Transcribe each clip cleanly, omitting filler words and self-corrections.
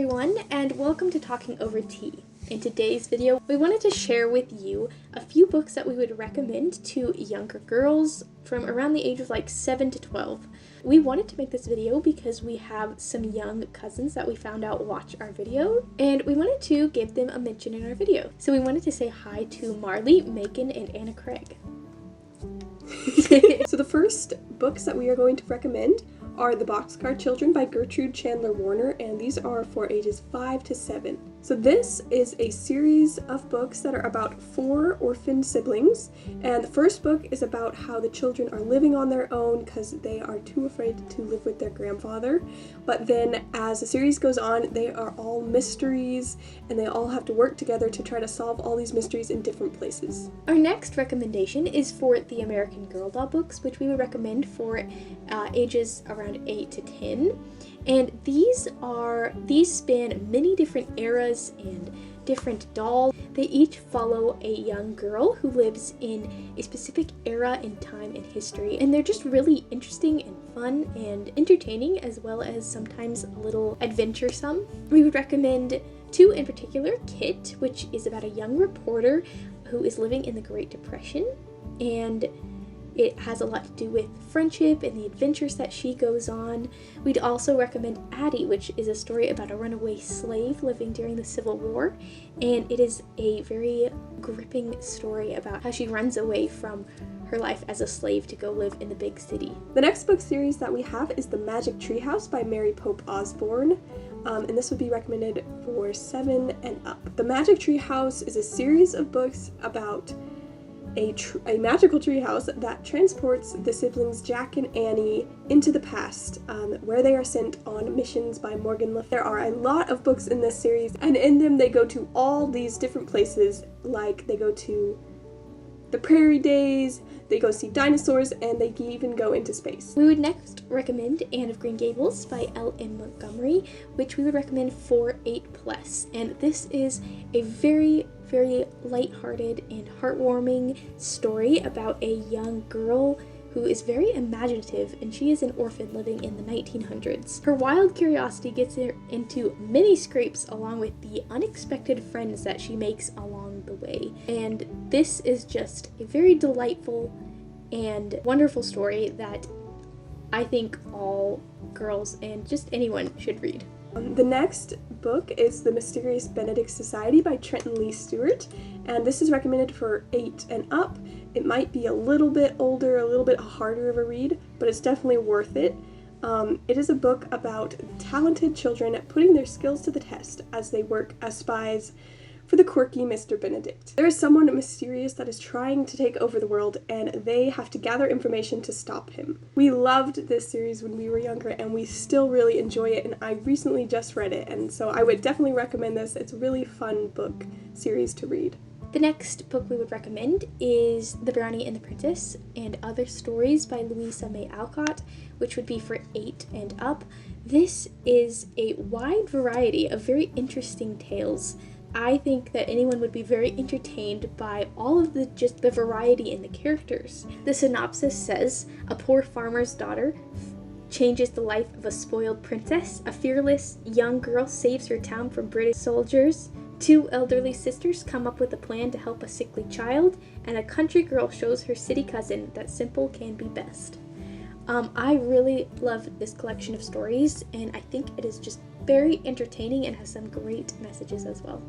everyone, and welcome to Talking Over Tea. In today's video, we wanted to share with you a few books that we would recommend to younger girls from around the age of like 7 to 12. We wanted to make this video because we have some young cousins that we found out watch our video, and we wanted to give them a mention in our video. So we wanted to say hi to Marley, Macon, and Anna Craig. So the first books that we are going to recommend are The Boxcar Children by Gertrude Chandler Warner, and these are for ages 5 to 7. So this is a series of books that are about 4 orphaned siblings, and the first book is about how the children are living on their own because they are too afraid to live with their grandfather. But then as the series goes on, they are all mysteries, and they all have to work together to try to solve all these mysteries in different places. Our next recommendation is for the American Girl Doll books, which we would recommend for ages around 8 to 10. And these span many different eras and different dolls. They each follow a young girl who lives in a specific era in time and history, and they're just really interesting and fun and entertaining, as well as sometimes a little adventuresome. We would recommend 2 in particular. Kit, which is about a young reporter who is living in the Great Depression, and it has a lot to do with friendship and the adventures that she goes on. We'd also recommend Addie, which is a story about a runaway slave living during the Civil War, and it is a very gripping story about how she runs away from her life as a slave to go live in the big city. The next book series that we have is The Magic Treehouse by Mary Pope Osborne, and this would be recommended for 7 and up. The Magic Treehouse is a series of books about a magical treehouse that transports the siblings Jack and Annie into the past, where they are sent on missions by Morgan Le Fay. There are a lot of books in this series, and in them they go to all these different places, like they go to the prairie days, they go see dinosaurs, and they even go into space. We would next recommend Anne of Green Gables by L.M. Montgomery, which we would recommend for 8+. And this is a very lighthearted and heartwarming story about a young girl who is very imaginative, and she is an orphan living in the 1900s. Her wild curiosity gets her into many scrapes along with the unexpected friends that she makes along the way. And this is just a very delightful and wonderful story that I think all girls and just anyone should read. The next book is The Mysterious Benedict Society by Trenton Lee Stewart, and this is recommended for 8 and up. It might be a little bit older, a little bit harder of a read, but it's definitely worth it. It is a book about talented children putting their skills to the test as they work as spies for the quirky Mr. Benedict. There is someone mysterious that is trying to take over the world, and they have to gather information to stop him. We loved this series when we were younger, and we still really enjoy it, and I recently just read it, and so I would definitely recommend this. It's a really fun book series to read. The next book we would recommend is The Brownie and the Princess and Other Stories by Louisa May Alcott, which would be for 8 and up. This is a wide variety of very interesting tales. I think that anyone would be very entertained by all of the variety in the characters. The synopsis says, a poor farmer's daughter changes the life of a spoiled princess. A fearless young girl saves her town from British soldiers. 2 elderly sisters come up with a plan to help a sickly child. And a country girl shows her city cousin that simple can be best. I really love this collection of stories, and I think it is just very entertaining and has some great messages as well.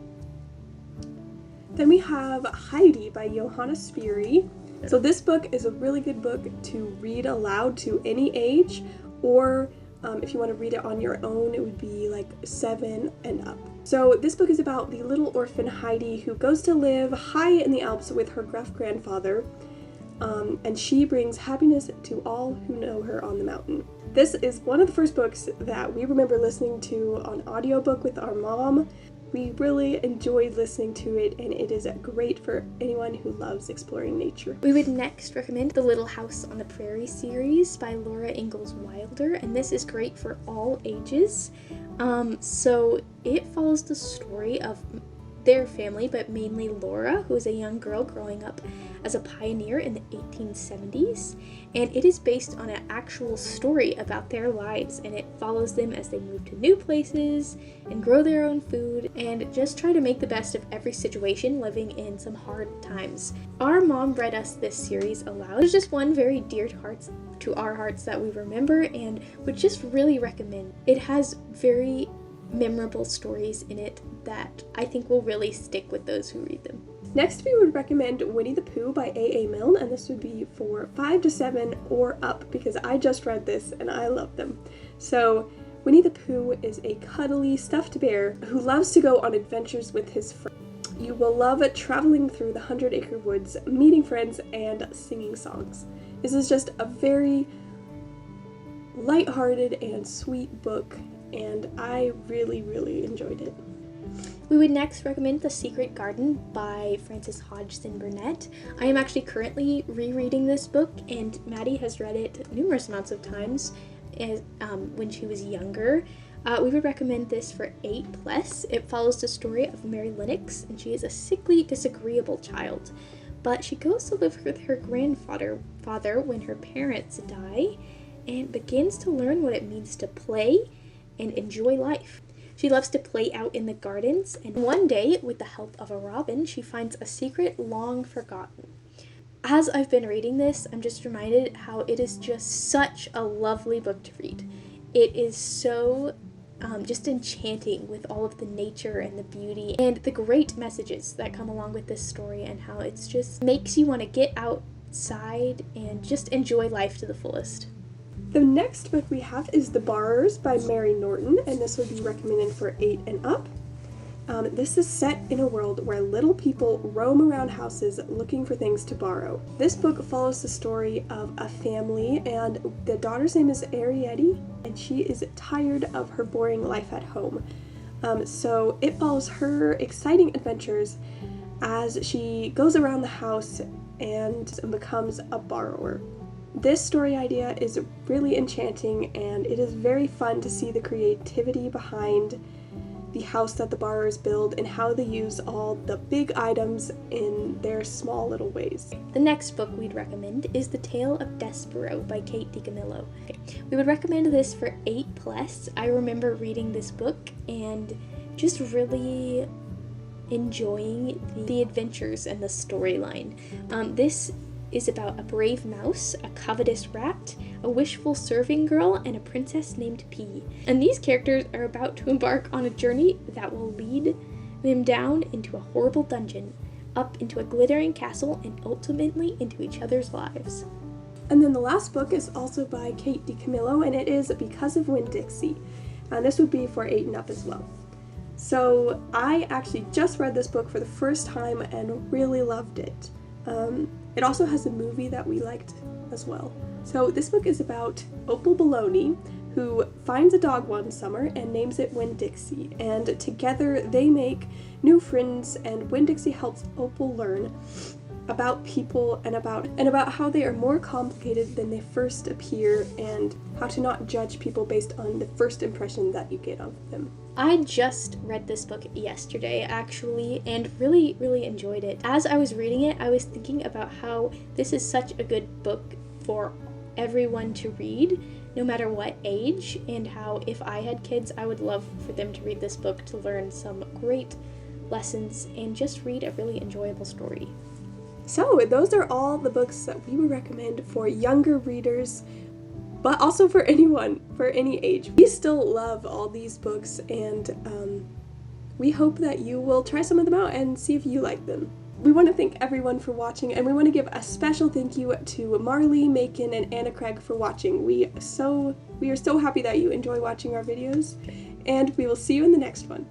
Then we have Heidi by Johanna Spyri. So this book is a really good book to read aloud to any age, or if you want to read it on your own, it would be like 7 and up. So this book is about the little orphan Heidi who goes to live high in the Alps with her gruff-grandfather, and she brings happiness to all who know her on the mountain. This is one of the first books that we remember listening to on audiobook with our mom. We really enjoyed listening to it, and it is great for anyone who loves exploring nature. We would next recommend The Little House on the Prairie series by Laura Ingalls Wilder, and this is great for all ages. So it follows the story of their family, but mainly Laura, who is a young girl growing up as a pioneer in the 1870s. And it is based on an actual story about their lives, and it follows them as they move to new places and grow their own food and just try to make the best of every situation, living in some hard times. Our mom read us this series aloud. There's just one very dear to our hearts that we remember and would just really recommend. It has very memorable stories in it that I think will really stick with those who read them. Next, we would recommend Winnie the Pooh by A.A. Milne, and this would be for 5 to 7 or up because I just read this and I love them. So, Winnie the Pooh is a cuddly stuffed bear who loves to go on adventures with his friends. You will love traveling through the 100-acre woods, meeting friends, and singing songs. This is just a very lighthearted and sweet book, and I really, really enjoyed it. We would next recommend The Secret Garden by Frances Hodgson Burnett. I am actually currently rereading this book, and Maddie has read it numerous amounts of times when she was younger. We would recommend this for 8+. It follows the story of Mary Lennox, and she is a sickly, disagreeable child. But she goes to live with her grandfather when her parents die, and begins to learn what it means to play and enjoy life. She loves to play out in the gardens, and one day, with the help of a robin, she finds a secret long forgotten. As I've been reading this, I'm just reminded how it is just such a lovely book to read. It is so just enchanting with all of the nature and the beauty and the great messages that come along with this story, and how it's just makes you want to get outside and just enjoy life to the fullest. The next book we have is The Borrowers by Mary Norton, and this would be recommended for 8 and up. This is set in a world where little people roam around houses looking for things to borrow. This book follows the story of a family, and the daughter's name is Ariette, and she is tired of her boring life at home. So it follows her exciting adventures as she goes around the house and becomes a borrower. This story idea is really enchanting, and it is very fun to see the creativity behind the house that the borrowers build and how they use all the big items in their small little ways. The next book we'd recommend is The Tale of Despereaux by Kate DiCamillo. We would recommend this for 8+. I remember reading this book and just really enjoying the adventures and the storyline. This is about a brave mouse, a covetous rat, a wishful serving girl, and a princess named P. And these characters are about to embark on a journey that will lead them down into a horrible dungeon, up into a glittering castle, and ultimately into each other's lives. And then the last book is also by Kate DiCamillo, and it is Because of WinnDixie. And this would be for 8 and up as well. So I actually just read this book for the first time and really loved it. It also has a movie that we liked as well. So this book is about Opal Baloney, who finds a dog one summer and names it WinnDixie, and together they make new friends, and WinnDixie helps Opal learn about people and about how they are more complicated than they first appear, and how to not judge people based on the first impression that you get of them. I just read this book yesterday, actually, and really, really enjoyed it. As I was reading it, I was thinking about how this is such a good book for everyone to read, no matter what age, and how if I had kids, I would love for them to read this book to learn some great lessons and just read a really enjoyable story. So those are all the books that we would recommend for younger readers, but also for anyone, for any age. We still love all these books, and we hope that you will try some of them out and see if you like them. We want to thank everyone for watching, and we want to give a special thank you to Marley, Macon, and Anna Craig for watching. We are so happy that you enjoy watching our videos, and we will see you in the next one.